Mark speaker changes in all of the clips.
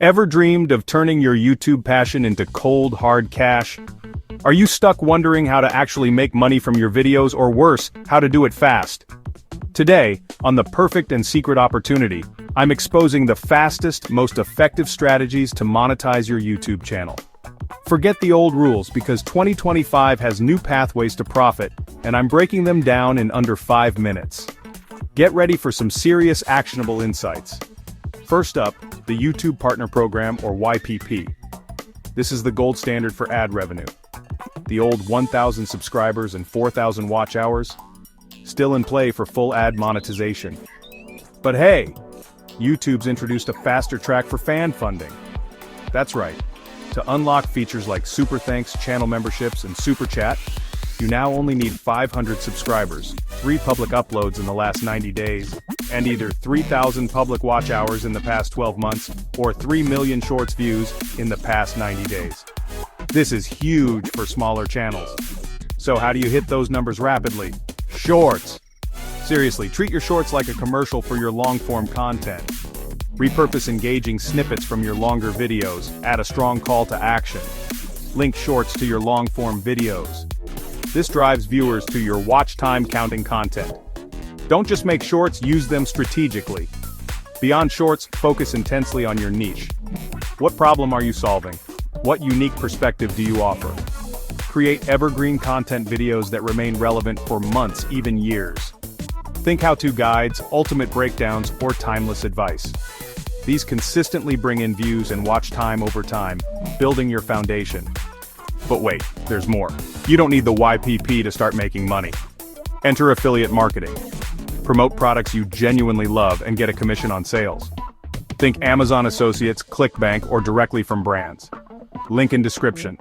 Speaker 1: Ever dreamed of turning your YouTube passion into cold, hard cash? Are you stuck wondering how to actually make money from your videos, or worse, how to do it fast? Today, on The Perfect and Secret Opportunity, I'm exposing the fastest, most effective strategies to monetize your YouTube channel. Forget the old rules, because 2025 has new pathways to profit, and I'm breaking them down in under 5 minutes. Get ready for some serious actionable insights. First up, the YouTube Partner Program, or YPP. This is the gold standard for ad revenue. The old 1,000 subscribers and 4,000 watch hours? Still in play for full ad monetization. But hey, YouTube's introduced a faster track for fan funding. That's right. To unlock features like Super Thanks, channel memberships, and Super Chat, you now only need 500 subscribers, 3 public uploads in the last 90 days, and either 3,000 public watch hours in the past 12 months, or 3 million shorts views in the past 90 days. This is huge for smaller channels. So how do you hit those numbers rapidly? Shorts! Seriously, treat your shorts like a commercial for your long-form content. Repurpose engaging snippets from your longer videos, add a strong call to action. Link shorts to your long-form videos. This drives viewers to your watch time counting content. Don't just make shorts, use them strategically. Beyond shorts, focus intensely on your niche. What problem are you solving? What unique perspective do you offer? Create evergreen content videos that remain relevant for months, even years. Think how-to guides, ultimate breakdowns, or timeless advice. These consistently bring in views and watch time over time, building your foundation. But wait, there's more. You don't need the YPP to start making money. Enter affiliate marketing. Promote products you genuinely love and get a commission on sales. Think Amazon Associates, ClickBank, or directly from brands. Link in description.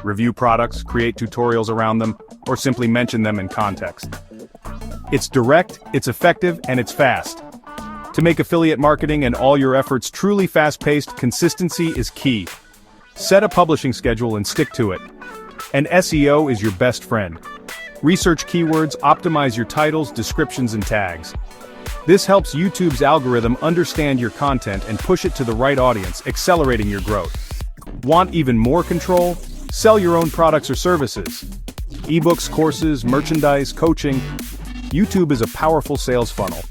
Speaker 1: Review products, create tutorials around them, or simply mention them in context. It's direct, it's effective, and it's fast. To make affiliate marketing and all your efforts truly fast-paced, consistency is key. Set a publishing schedule and stick to it. And SEO is your best friend. Research keywords, optimize your titles, descriptions, and tags. This helps YouTube's algorithm understand your content and push it to the right audience, accelerating your growth. Want even more control? Sell your own products or services. Ebooks, courses, merchandise, coaching. YouTube is a powerful sales funnel.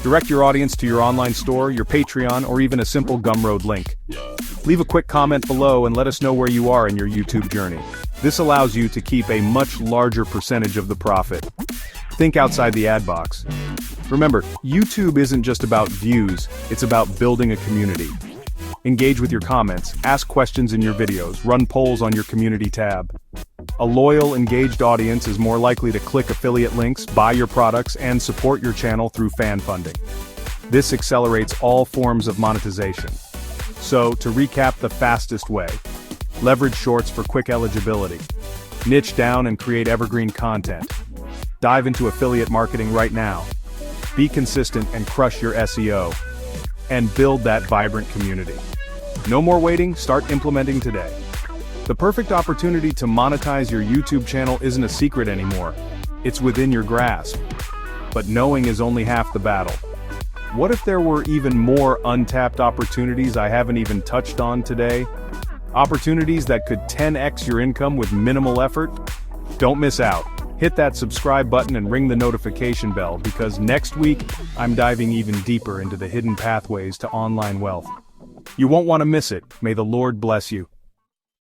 Speaker 1: Direct your audience to your online store, your Patreon, or even a simple Gumroad link. Leave a quick comment below and let us know where you are in your YouTube journey. This allows you to keep a much larger percentage of the profit. Think outside the ad box. Remember, YouTube isn't just about views, it's about building a community. Engage with your comments, ask questions in your videos, run polls on your community tab. A loyal, engaged audience is more likely to click affiliate links, buy your products, and support your channel through fan funding. This accelerates all forms of monetization. So, to recap the fastest way, leverage shorts for quick eligibility. Niche down and create evergreen content. Dive into affiliate marketing right now. Be consistent and crush your SEO. And build that vibrant community. No more waiting, start implementing today. The perfect opportunity to monetize your YouTube channel isn't a secret anymore. It's within your grasp. But knowing is only half the battle. What if there were even more untapped opportunities I haven't even touched on today? Opportunities that could 10x your income with minimal effort? Don't miss out. Hit that subscribe button and ring the notification bell, because next week, I'm diving even deeper into the hidden pathways to online wealth. You won't want to miss it. May the Lord bless you.